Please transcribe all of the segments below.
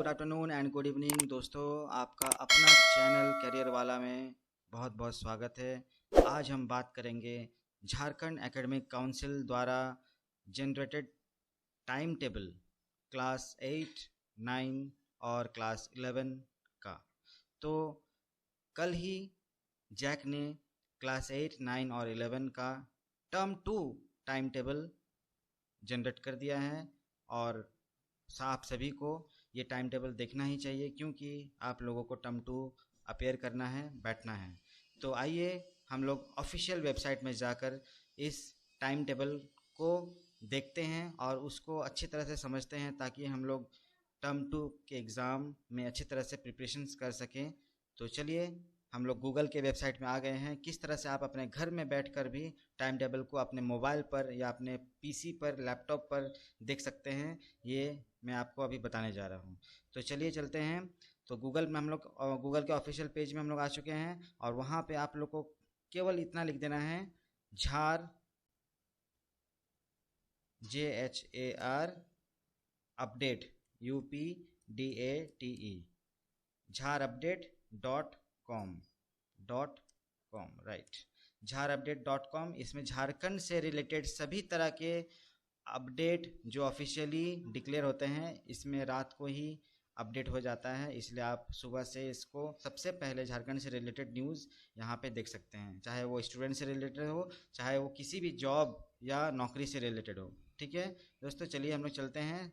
Afternoon and good evening दोस्तों, आपका अपना चैनल करियर वाला में बहुत बहुत स्वागत है। आज हम बात करेंगे झारखंड एकेडमिक काउंसिल द्वारा जनरेटेड टाइम टेबल क्लास 8, 9 और क्लास 11 का। तो कल ही जैक ने क्लास 8, 9 और 11 का टर्म 2 टाइम टेबल जनरेट कर दिया है और आप सभी को ये टाइम टेबल देखना ही चाहिए, क्योंकि आप लोगों को टर्म 2 अपेयर करना है, बैठना है। तो आइए हम लोग ऑफिशियल वेबसाइट में जाकर इस टाइम टेबल को देखते हैं और उसको अच्छी तरह से समझते हैं, ताकि हम लोग टर्म 2 के एग्ज़ाम में अच्छी तरह से प्रिपरेशंस कर सकें। तो चलिए हम लोग गूगल के वेबसाइट में आ गए हैं। किस तरह से आप अपने घर में बैठकर भी टाइम टेबल को अपने मोबाइल पर या अपने पीसी पर, लैपटॉप पर देख सकते हैं, ये मैं आपको अभी बताने जा रहा हूँ। तो चलिए चलते हैं। तो गूगल में हम लोग गूगल के ऑफिशियल पेज में हम लोग आ चुके हैं और वहाँ पे आप लोग को केवल इतना लिख देना है, झार JHAR अपडेट UPDATE झार अपडेट .com राइट, झार अपडेट .com। इसमें झारखंड से रिलेटेड सभी तरह के अपडेट जो ऑफिशियली डिक्लेयर होते हैं, इसमें रात को ही अपडेट हो जाता है, इसलिए आप सुबह से इसको सबसे पहले झारखंड से रिलेटेड न्यूज़ यहाँ पे देख सकते हैं, चाहे वो स्टूडेंट से रिलेटेड हो, चाहे वो किसी भी जॉब या नौकरी से रिलेटेड हो। ठीक है दोस्तों, चलिए हम लोग चलते हैं।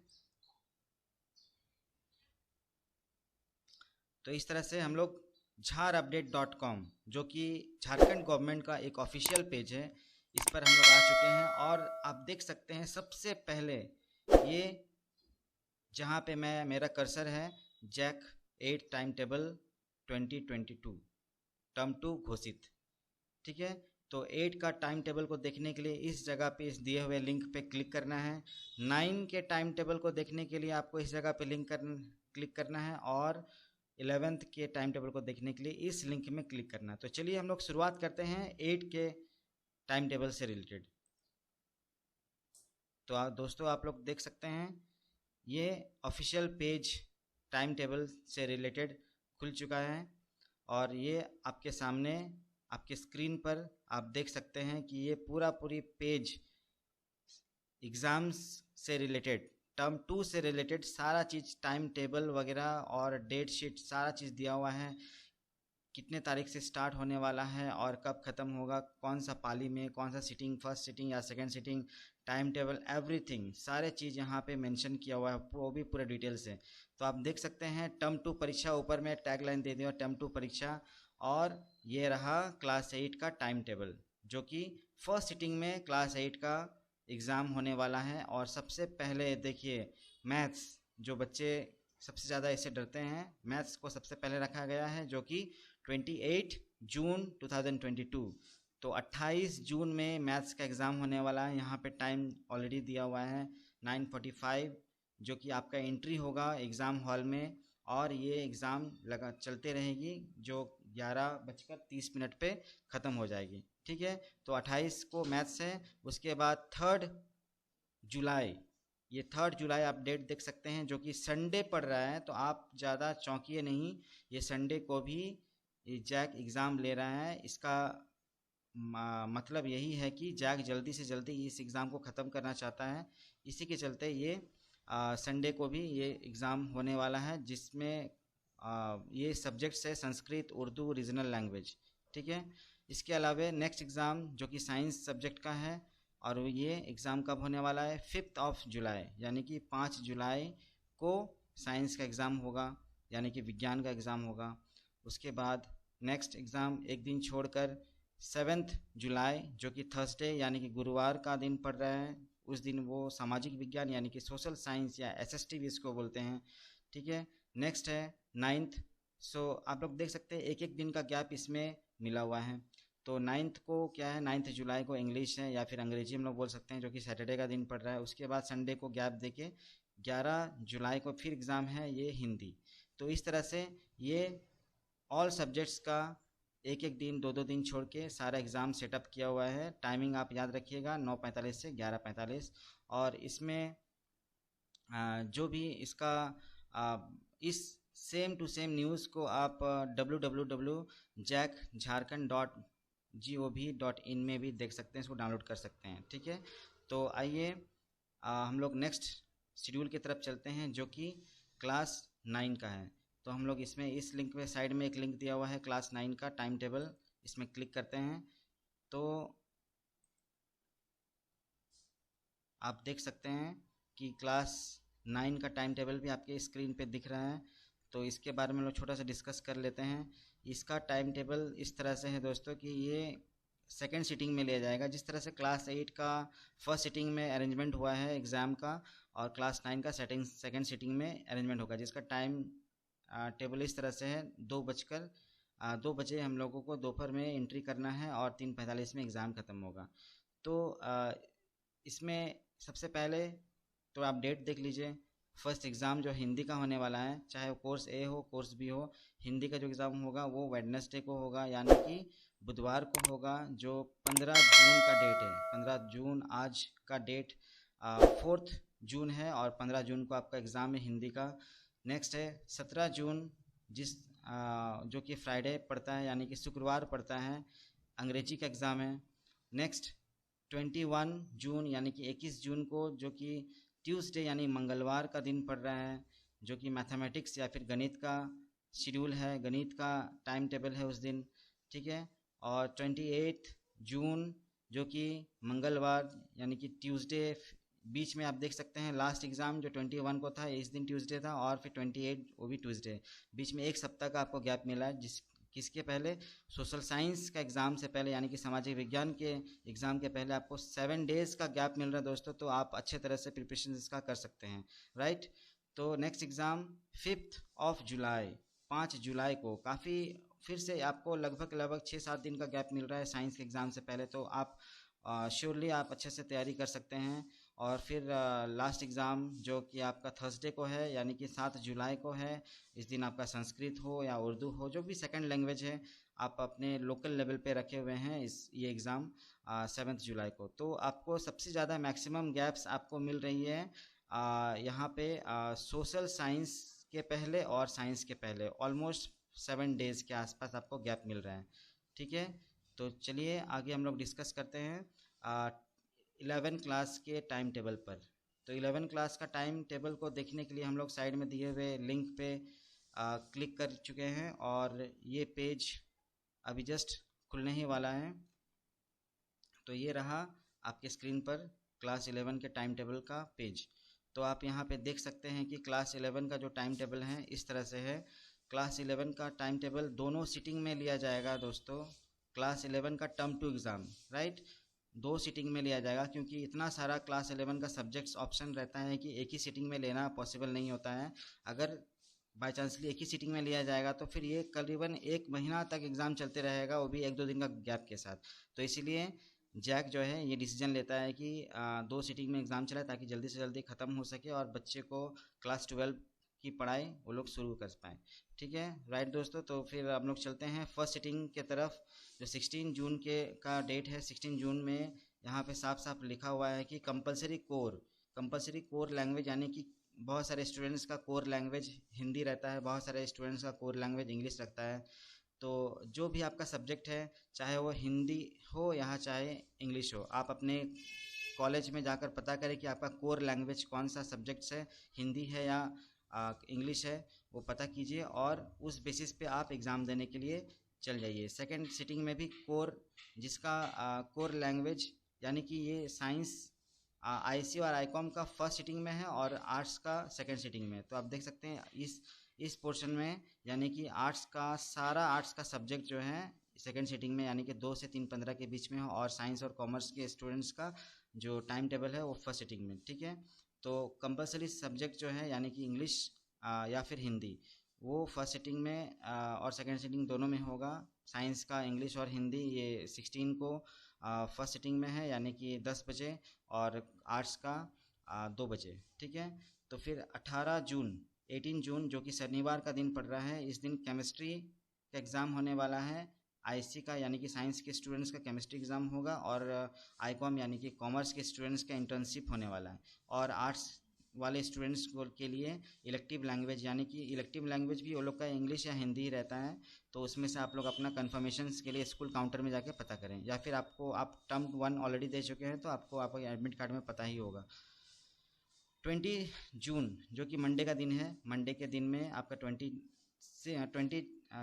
तो इस तरह से हम लोग झार अपडेट .com, जो कि झारखंड गवर्नमेंट का एक ऑफिशियल पेज है, इस पर हम लोग आ चुके हैं और आप देख सकते हैं सबसे पहले ये जहाँ पे मेरा कर्सर है, जैक 8 टाइम टेबल 2022 टर्म 2 घोषित। ठीक है, तो 8 का टाइम टेबल को देखने के लिए इस जगह पे, इस दिए हुए लिंक पे क्लिक करना है। 9 के टाइम टेबल को देखने के लिए आपको इस जगह पे क्लिक करना है और 11th के टाइम टेबल को देखने के लिए इस लिंक में क्लिक करना है। तो चलिए हम लोग शुरुआत करते हैं 8 के टाइम टेबल से रिलेटेड। तो दोस्तों आप लोग देख सकते हैं ये ऑफिशियल पेज टाइम टेबल से रिलेटेड खुल चुका है और ये आपके सामने आपके स्क्रीन पर आप देख सकते हैं कि ये पूरी पेज एग्ज़ाम्स से रिलेटेड, टर्म 2 से रिलेटेड सारा चीज़, टाइम टेबल वगैरह और डेट शीट सारा चीज़ दिया हुआ है। कितने तारीख से स्टार्ट होने वाला है और कब ख़त्म होगा, कौन सा पाली में, कौन सा सिटिंग, फर्स्ट सिटिंग या second sitting, time table, everything, सारे चीज़ यहाँ पे मेंशन किया हुआ है, वो भी पूरे डिटेल से। तो आप देख सकते हैं टर्म 2 परीक्षा, ऊपर में टैग लाइन दे दिया टर्म 2 परीक्षा, और ये रहा क्लास 8 का टाइम टेबल, जो कि फर्स्ट सिटिंग में क्लास 8 का एग्ज़ाम होने वाला है। और सबसे पहले देखिए मैथ्स, जो बच्चे सबसे ज़्यादा इससे डरते हैं, मैथ्स को सबसे पहले रखा गया है, जो कि 28 जून 2022। तो 28 जून में मैथ्स का एग्ज़ाम होने वाला है। यहाँ पे टाइम ऑलरेडी दिया हुआ है 9:45, जो कि आपका एंट्री होगा एग्ज़ाम हॉल में और ये एग्ज़ाम चलते रहेगी, जो 11:30 पे ख़त्म हो जाएगी। ठीक है, तो 28 को मैथ्स है। उसके बाद 3 जुलाई, ये 3 जुलाई आप डेट देख सकते हैं, जो कि संडे पड़ रहा है, तो आप ज़्यादा चौंकिए नहीं, ये संडे को भी ये जैक एग्ज़ाम ले रहा है। इसका मतलब यही है कि जैक जल्दी से जल्दी इस एग्ज़ाम को ख़त्म करना चाहता है, इसी के चलते ये संडे को भी ये एग्ज़ाम होने वाला है, जिसमें ये सब्जेक्ट्स है संस्कृत, उर्दू, रीजनल लैंग्वेज। ठीक है, इसके अलावा नेक्स्ट एग्ज़ाम जो कि साइंस सब्जेक्ट का है, और ये एग्ज़ाम कब होने वाला है, 5 जुलाई, यानी कि 5 जुलाई को साइंस का एग्ज़ाम होगा, यानी कि विज्ञान का एग्ज़ाम होगा। उसके बाद नेक्स्ट एग्ज़ाम एक दिन छोड़कर 7 जुलाई, जो कि थर्सडे यानी कि गुरुवार का दिन पड़ रहा है, उस दिन वो सामाजिक विज्ञान यानी कि सोशल साइंस या SST भी इसको बोलते हैं। ठीक है, नेक्स्ट है 9th। सो आप लोग देख सकते हैं एक एक दिन का गैप इसमें मिला हुआ है। तो 9th को क्या है, 9 जुलाई को इंग्लिश है या फिर अंग्रेजी हम लोग बोल सकते हैं, जो कि सैटरडे का दिन पड़ रहा है। उसके बाद संडे को गैप देके 11 जुलाई को फिर एग्ज़ाम है, ये हिंदी। तो इस तरह से ये ऑल सब्जेक्ट्स का एक एक दिन, दो दो दिन छोड़ के सारा एग्ज़ाम सेटअप किया हुआ है। टाइमिंग आप याद रखिएगा 9:45 से 11:45। और इसमें जो भी इसका इस सेम टू सेम न्यूज़ को आप www.jackjharkhand.gov.in में भी देख सकते हैं, इसको डाउनलोड कर सकते हैं। ठीक है, तो आइए हम लोग नेक्स्ट शेड्यूल की तरफ चलते हैं जो कि क्लास 9 का है। तो हम लोग इसमें इस लिंक में साइड में एक लिंक दिया हुआ है क्लास 9 का टाइम टेबल, इसमें क्लिक करते हैं तो आप देख सकते हैं कि क्लास 9 का टाइम टेबल भी आपके स्क्रीन पे दिख रहा है। तो इसके बारे में हम लोग छोटा सा डिस्कस कर लेते हैं। इसका टाइम टेबल इस तरह से है दोस्तों कि ये सेकेंड सीटिंग में लिया जाएगा। जिस तरह से क्लास 8 का फर्स्ट सीटिंग में अरेंजमेंट हुआ है एग्ज़ाम का, और क्लास 9 का सेकेंड सीटिंग में अरेंजमेंट होगा, जिसका टाइम टेबल इस तरह से है। 2 बजे हम लोगों को दोपहर में एंट्री करना है और 3:45 में एग्ज़ाम ख़त्म होगा। तो इसमें सबसे पहले तो आप डेट देख लीजिए। फर्स्ट एग्ज़ाम जो हिंदी का होने वाला है, चाहे वो कोर्स ए हो कोर्स बी हो, हिंदी का जो एग्ज़ाम होगा वो वेडनेसडे को होगा, यानी कि बुधवार को होगा, जो 15 जून का डेट है। 15 जून आज का डेट 4 जून है, और 15 जून को आपका एग्ज़ाम है हिंदी का। नेक्स्ट है 17 जून, जो कि फ्राइडे पड़ता है, यानी कि शुक्रवार पड़ता है, अंग्रेजी का एग्ज़ाम है। नेक्स्ट 21 जून यानी कि 21 जून को, जो कि ट्यूसडे यानी मंगलवार का दिन पड़ रहा है, जो कि मैथमेटिक्स या फिर गणित का शेड्यूल है, गणित का टाइम टेबल है उस दिन। ठीक है, और 28 जून जो कि मंगलवार यानी कि ट्यूसडे, बीच में आप देख सकते हैं लास्ट एग्ज़ाम जो 21 को था इस दिन ट्यूसडे था, और फिर 28 वो भी ट्यूसडे। बीच में एक सप्ताह का आपको गैप मिला है, किसके पहले, सोशल साइंस का एग्ज़ाम से पहले, यानी कि सामाजिक विज्ञान के एग्ज़ाम के पहले आपको 7 डेज़ का गैप मिल रहा है दोस्तों। तो आप अच्छे तरह से प्रिपरेशन इसका कर सकते हैं, राइट। तो नेक्स्ट एग्ज़ाम 5 जुलाई, 5 जुलाई को, काफ़ी फिर से आपको लगभग 6-7 दिन का गैप मिल रहा है साइंस के एग्ज़ाम से पहले। तो आप श्योरली आप अच्छे से तैयारी कर सकते हैं। और फिर लास्ट एग्ज़ाम जो कि आपका थर्सडे को है, यानी कि 7 जुलाई को है। इस दिन आपका संस्कृत हो या उर्दू हो, जो भी सेकंड लैंग्वेज है, आप अपने लोकल लेवल पे रखे हुए हैं ये एग्ज़ाम 7 जुलाई को। तो आपको सबसे ज़्यादा मैक्सिमम गैप्स आपको मिल रही है यहाँ पे सोशल साइंस के पहले और साइंस के पहले, ऑलमोस्ट 7 डेज़ के आसपास आपको गैप मिल रहा है। ठीक है, तो चलिए आगे हम लोग डिस्कस करते हैं 11 क्लास के टाइम टेबल पर। तो 11 क्लास का टाइम टेबल को देखने के लिए हम लोग साइड में दिए हुए लिंक पे क्लिक कर चुके हैं, और ये पेज अभी जस्ट खुलने ही वाला है। तो ये रहा आपके स्क्रीन पर क्लास 11 के टाइम टेबल का पेज। तो आप यहाँ पे देख सकते हैं कि क्लास 11 का जो टाइम टेबल है इस तरह से है। क्लास 11 का टाइम टेबल दोनों सीटिंग में लिया जाएगा दोस्तों। क्लास 11 का टर्म 2 एग्ज़ाम, राइट, 2 सीटिंग में लिया जाएगा, क्योंकि इतना सारा क्लास 11 का सब्जेक्ट्स ऑप्शन रहता है कि एक ही सीटिंग में लेना पॉसिबल नहीं होता है। अगर बाई चांसली एक ही सीटिंग में लिया जाएगा तो फिर ये करीबन 1 महीना तक एग्ज़ाम चलते रहेगा, वो भी 1-2 दिन का गैप के साथ। तो इसीलिए जैक जो है ये डिसीजन लेता है कि 2 सीटिंग में एग्ज़ाम चलाए, ताकि जल्दी से जल्दी ख़त्म हो सके और बच्चे को क्लास 12 की पढ़ाई वो लोग शुरू कर पाएँ। ठीक है, राइट दोस्तों। तो फिर हम लोग चलते हैं फर्स्ट सीटिंग के तरफ, जो 16 जून का डेट है। 16 जून में यहाँ पे साफ साफ लिखा हुआ है कि कंपलसरी कोर लैंग्वेज, यानी कि बहुत सारे स्टूडेंट्स का कोर लैंग्वेज हिंदी रहता है, बहुत सारे स्टूडेंट्स का कोर लैंग्वेज इंग्लिश रखता है। तो जो भी आपका सब्जेक्ट है, चाहे वो हिंदी हो या चाहे इंग्लिश हो, आप अपने कॉलेज में जाकर पता करें कि आपका कोर लैंग्वेज कौन सा सब्जेक्ट्स है, हिंदी है या इंग्लिश है, वो पता कीजिए, और उस बेसिस पे आप एग्ज़ाम देने के लिए चल जाइए। सेकंड सीटिंग में भी जिसका कोर लैंग्वेज, यानी कि ये साइंस आईसी और आईकॉम का फर्स्ट सीटिंग में है और आर्ट्स का सेकंड सीटिंग में। तो आप देख सकते हैं इस पोर्शन में, यानी कि सारा आर्ट्स का सब्जेक्ट जो है सेकंड सीटिंग में, यानी कि 2 से 3:15 के बीच में हो, और साइंस और कॉमर्स के स्टूडेंट्स का जो टाइम टेबल है वो फर्स्ट सीटिंग में। ठीक है, तो कंपलसरी सब्जेक्ट जो है यानी कि इंग्लिश या फिर हिंदी, वो फर्स्ट सीटिंग में और सेकंड सीटिंग दोनों में होगा। साइंस का इंग्लिश और हिंदी ये 16 को फर्स्ट सीटिंग में है, यानी कि 10 बजे, और आर्ट्स का 2 बजे। ठीक है, तो फिर 18 जून जो कि शनिवार का दिन पड़ रहा है, इस दिन केमिस्ट्री का एग्ज़ाम होने वाला है। आईसी का यानी कि साइंस के स्टूडेंट्स का केमिस्ट्री एग्ज़ाम होगा, और आईकॉम यानी कि कॉमर्स के स्टूडेंट्स का इंटर्नशिप होने वाला है। और आर्ट्स वाले स्टूडेंट्स के लिए इलेक्टिव लैंग्वेज, यानी कि इलेक्टिव लैंग्वेज भी वो लोग का इंग्लिश या हिंदी ही रहता है, तो उसमें से आप लोग अपना कन्फर्मेशन के लिए स्कूल काउंटर में जाके पता करें, या फिर आपको आप टर्म 1 ऑलरेडी दे चुके हैं तो आपको आपके एडमिट कार्ड में पता ही होगा। 20 जून जो कि मंडे का दिन है, मंडे के दिन में आपका 20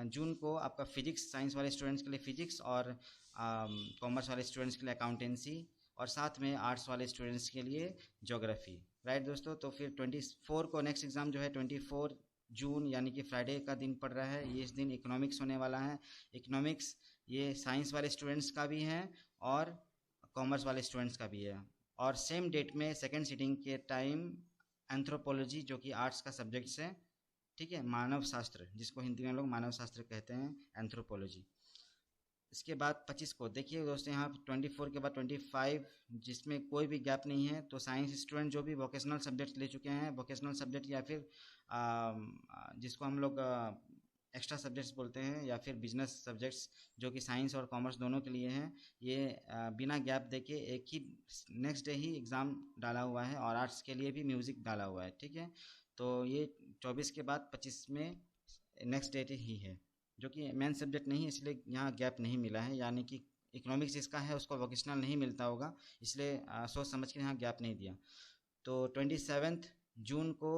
जून को आपका फिजिक्स साइंस वाले स्टूडेंट्स के लिए फिजिक्स, और कॉमर्स वाले स्टूडेंट्स के लिए अकाउंटेंसी, और साथ में आर्ट्स वाले स्टूडेंट्स के लिए ज्योग्राफी। राइट दोस्तों, तो फिर 24 को नेक्स्ट एग्ज़ाम जो है 24 जून यानी कि फ्राइडे का दिन पड़ रहा है, ये इस दिन इकोनॉमिक्स होने वाला है। इकोनॉमिक्स ये साइंस वाले स्टूडेंट्स का भी है और कॉमर्स वाले स्टूडेंट्स का भी है। और सेम डेट में सेकेंड सीटिंग के टाइम एंथ्रोपोलॉजी जो कि आर्ट्स का सब्जेक्ट्स है, ठीक है, मानव शास्त्र जिसको हिंदी में लोग मानव शास्त्र कहते हैं, एंथ्रोपोलॉजी। इसके बाद 25 को देखिए दोस्तों, यहाँ 24 के बाद 25 जिसमें कोई भी गैप नहीं है, तो साइंस स्टूडेंट जो भी वोकेशनल सब्जेक्ट ले चुके हैं, वोकेशनल सब्जेक्ट या फिर जिसको हम लोग एक्स्ट्रा सब्जेक्ट्स बोलते हैं, या फिर बिजनेस सब्जेक्ट्स जो कि साइंस और कॉमर्स दोनों के लिए हैं, ये बिना गैप देके एक ही नेक्स्ट डे ही एग्ज़ाम डाला हुआ है, और आर्ट्स के लिए भी म्यूज़िक डाला हुआ है, ठीक है। तो ये 24 के बाद 25 में नेक्स्ट डेट ही है, जो कि मेन सब्जेक्ट नहीं है, इसलिए यहाँ गैप नहीं मिला है, यानी कि इकोनॉमिक्स जिसका है उसको वोकेशनल नहीं मिलता होगा, इसलिए सोच समझ के यहाँ गैप नहीं दिया। तो 27 जून को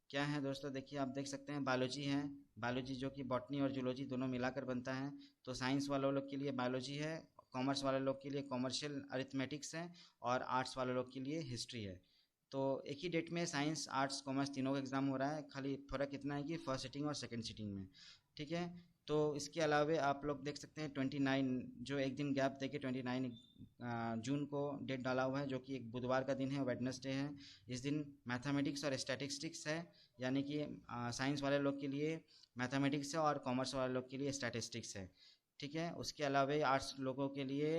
क्या है दोस्तों, देखिए आप देख सकते हैं बायोलॉजी है, बायोलॉजी जो कि बॉटनी और जूलॉजी दोनों मिलाकर बनता है। तो साइंस वाले लोग के लिए बायोलॉजी है, कॉमर्स वाले लोग के लिए कॉमर्शियल अरिथमेटिक्स है, और आर्ट्स वाले लोग के लिए हिस्ट्री है। तो एक ही डेट में साइंस आर्ट्स कॉमर्स तीनों का एग्ज़ाम हो रहा है, खाली फ़र्क इतना है कि फर्स्ट सीटिंग और सेकंड सीटिंग में, ठीक है। तो इसके अलावे आप लोग देख सकते हैं 29 जो एक दिन गैप देके 29 जून को डेट डाला हुआ है, जो कि एक बुधवार का दिन है, वेडनेसडे है। इस दिन मैथमेटिक्स और स्टैटिस्टिक्स है, यानी कि साइंस वाले लोग के लिए मैथमेटिक्स है और कॉमर्स वाले लोग के लिए स्टैटिस्टिक्स है, ठीक है। उसके अलावा आर्ट्स लोगों के लिए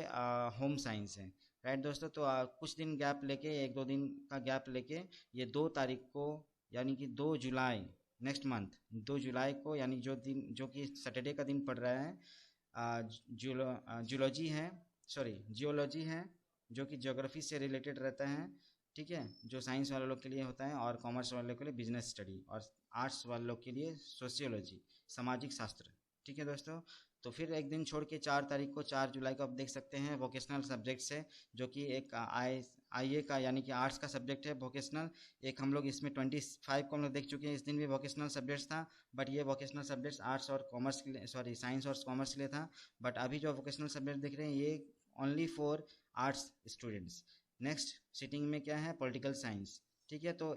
होम साइंस है। राइट दोस्तों, तो कुछ दिन गैप लेके, 1-2 दिन का गैप लेके, ये 2 तारीख को यानी कि 2 जुलाई नेक्स्ट मंथ 2 जुलाई को, यानी जो कि सैटरडे का दिन पड़ रहा है, जियोलॉजी है, सॉरी जियोलॉजी है, जो कि ज्योग्राफी से रिलेटेड रहता है, ठीक है, जो साइंस वाले लोग के लिए होता है, और कॉमर्स वाले लोग के लिए बिजनेस स्टडी, और आर्ट्स वाले लोग के लिए सोशियोलॉजी, सामाजिक शास्त्र, ठीक है दोस्तों। तो फिर एक दिन छोड़ के 4 तारीख को, 4 जुलाई को आप देख सकते हैं वोकेशनल सब्जेक्ट्स है, जो कि एक आई ए का यानी कि आर्ट्स का सब्जेक्ट है वोकेशनल। एक हम लोग इसमें 25 को हम लोग देख चुके हैं, इस दिन भी वोकेशनल सब्जेक्ट्स था, बट ये वोकेशनल सब्जेक्ट्स आर्ट्स और कॉमर्स के लिए, सॉरी साइंस और कॉमर्स के लिए था। बट अभी जो वोकेशनल सब्जेक्ट देख रहे हैं ये only for arts students. Next sitting में क्या है, पॉलिटिकल साइंस, ठीक है। तो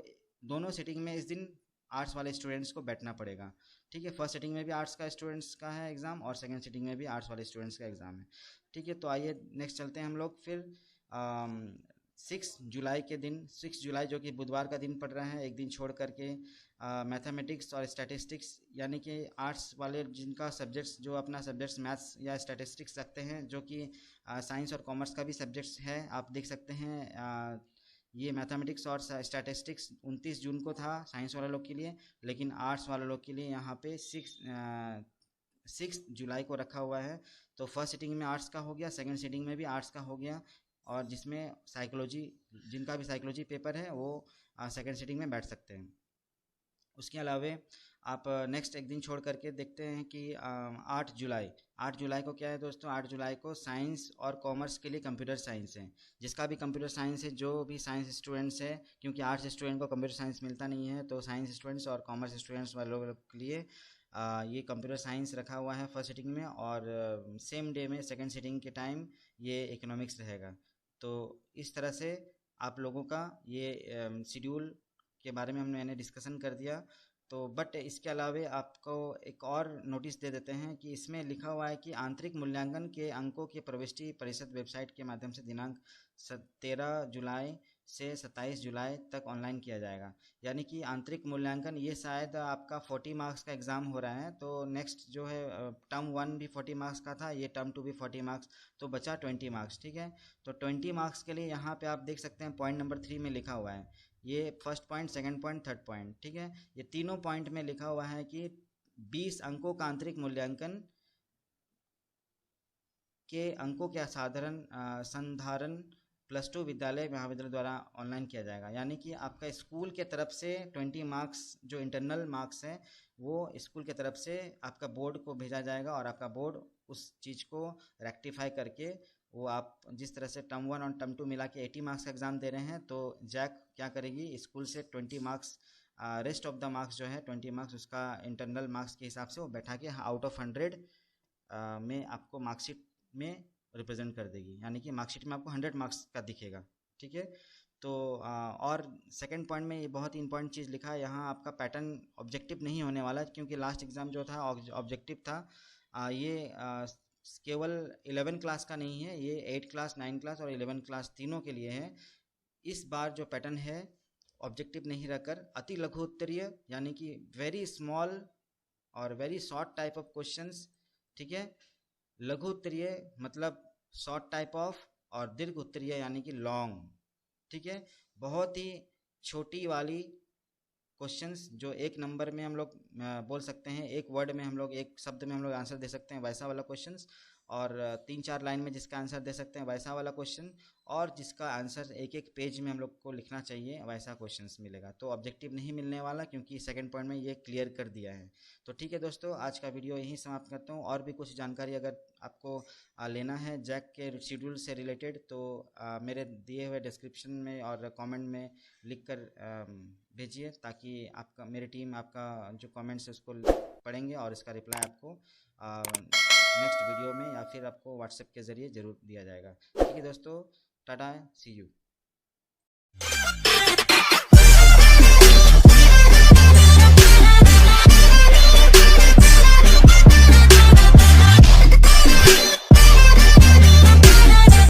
दोनों सीटिंग में इस दिन आर्ट्स वाले स्टूडेंट्स को बैठना पड़ेगा, ठीक है। फर्स्ट सीटिंग में भी आर्ट्स का स्टूडेंट्स का है एग्ज़ाम, और सेकंड सीटिंग में भी आर्ट्स वाले स्टूडेंट्स का एग्ज़ाम है, ठीक है। तो आइए नेक्स्ट चलते हैं हम लोग फिर 6 जुलाई के दिन, 6 जुलाई जो कि बुधवार का दिन पड़ रहा है, एक दिन छोड़ करके मैथमेटिक्स और स्टैटिस्टिक्स, यानी कि आर्ट्स वाले जिनका सब्जेक्ट्स, जो अपना सब्जेक्ट्स मैथ्स या स्टैटिस्टिक्स रखते हैं, जो कि साइंस और कॉमर्स का भी सब्जेक्ट्स है, आप देख सकते हैं ये मैथमेटिक्स और स्टैटिस्टिक्स 29 जून को था साइंस वाले लोग के लिए, लेकिन आर्ट्स वाले लोग के लिए यहाँ पे 6 जुलाई को रखा हुआ है। तो फर्स्ट सीटिंग में आर्ट्स का हो गया, सेकंड सीटिंग में भी आर्ट्स का हो गया, और जिसमें साइकोलॉजी, जिनका भी साइकोलॉजी पेपर है वो सेकंड सीटिंग में बैठ सकते हैं। उसके अलावा आप नेक्स्ट एक दिन छोड़ करके देखते हैं कि 8 जुलाई को क्या है दोस्तों, 8 जुलाई को साइंस और कॉमर्स के लिए कंप्यूटर साइंस है। जिसका भी कंप्यूटर साइंस है, जो भी साइंस स्टूडेंट्स है, क्योंकि आर्ट्स स्टूडेंट को कंप्यूटर साइंस मिलता नहीं है, तो साइंस स्टूडेंट्स और कॉमर्स स्टूडेंट्स वालों के लिए ये कंप्यूटर साइंस रखा हुआ है फर्स्ट सीटिंग में, और सेम डे में सेकेंड सीटिंग के टाइम ये इकोनॉमिक्स रहेगा। तो इस तरह से आप लोगों का ये शेड्यूल के बारे में मैंने डिस्कशन कर दिया। तो बट इसके अलावा आपको एक और नोटिस दे देते हैं कि इसमें लिखा हुआ है कि आंतरिक मूल्यांकन के अंकों की प्रविष्टि परिषद वेबसाइट के माध्यम से दिनांक 13 जुलाई से 27 जुलाई तक ऑनलाइन किया जाएगा। यानी कि आंतरिक मूल्यांकन ये शायद आपका 40 मार्क्स का एग्ज़ाम हो रहा है, तो नेक्स्ट जो है टर्म 1 भी 40 मार्क्स का था, ये टर्म 2 भी 40 मार्क्स, तो बचा 20 मार्क्स, ठीक है। तो 20 मार्क्स के लिए यहाँ पे आप देख सकते हैं पॉइंट नंबर 3 में लिखा हुआ है, ये first point, second point, third point, ठीक है। ये तीनों पॉइंट में लिखा हुआ है कि 20 अंकों का आंतरिक मूल्यांकन के अंकों के साधारण संधारण +2 विद्यालय महाविद्यालय द्वारा ऑनलाइन किया जाएगा। यानी कि आपका स्कूल के तरफ से 20 मार्क्स जो इंटरनल मार्क्स हैं वो स्कूल के तरफ से आपका बोर्ड को भेजा जाएगा और आपका बोर्ड उस चीज़ को रेक्टिफाई करके वो आप जिस तरह से टर्म 1 और टर्म 2 मिला के 80 मार्क्स का एग्ज़ाम दे रहे हैं, तो जैक क्या करेगी, स्कूल से 20 marks rest of the marks जो है 20 मार्क्स उसका इंटरनल मार्क्स के हिसाब से वो बैठा के आउट ऑफ 100 में आपको मार्कशीट में रिप्रेजेंट कर देगी। यानी कि मार्कशीट में आपको 100 मार्क्स का दिखेगा। ठीक है, तो और सेकंड पॉइंट में ये बहुत ही इंपॉर्टेंट चीज़ लिखा है यहाँ, आपका पैटर्न ऑब्जेक्टिव नहीं होने वाला, क्योंकि लास्ट एग्ज़ाम जो था ऑब्जेक्टिव था। ये केवल 11 क्लास का नहीं है, ये 8 क्लास 9 क्लास और 11 क्लास तीनों के लिए है। इस बार जो पैटर्न है ऑब्जेक्टिव नहीं रखकर अति लघु उत्तरीय, यानी कि वेरी स्मॉल और very short type of questions. ठीक है, लघु उत्तरीय मतलब शॉर्ट टाइप ऑफ, और दीर्घ उत्तरीय यानी कि लॉन्ग। ठीक है, बहुत ही छोटी वाली क्वेश्चंस जो एक नंबर में हम लोग बोल सकते हैं, एक वर्ड में हम लोग, एक शब्द में हम लोग आंसर दे सकते हैं, वैसा वाला क्वेश्चंस, और 3-4 लाइन में जिसका आंसर दे सकते हैं वैसा वाला क्वेश्चन, और जिसका आंसर एक एक पेज में हम लोग को लिखना चाहिए वैसा क्वेश्चंस मिलेगा। तो ऑब्जेक्टिव नहीं मिलने वाला, क्योंकि सेकंड पॉइंट में ये क्लियर कर दिया है। तो ठीक है दोस्तों, आज का वीडियो यहीं समाप्त करता हूँ। और भी कुछ जानकारी अगर आपको लेना है जैक के शेड्यूल से रिलेटेड, तो मेरे दिए हुए डिस्क्रिप्शन में और कमेंट में लिख कर भेजिए, ताकि आपका मेरी टीम आपका जो कमेंट्स है उसको पढ़ेंगे और इसका रिप्लाई आपको नेक्स्ट वीडियो में या फिर आपको व्हाट्सएप के ज़रिए ज़रूर दिया जाएगा। ठीक है दोस्तों, टाटा, सी यू।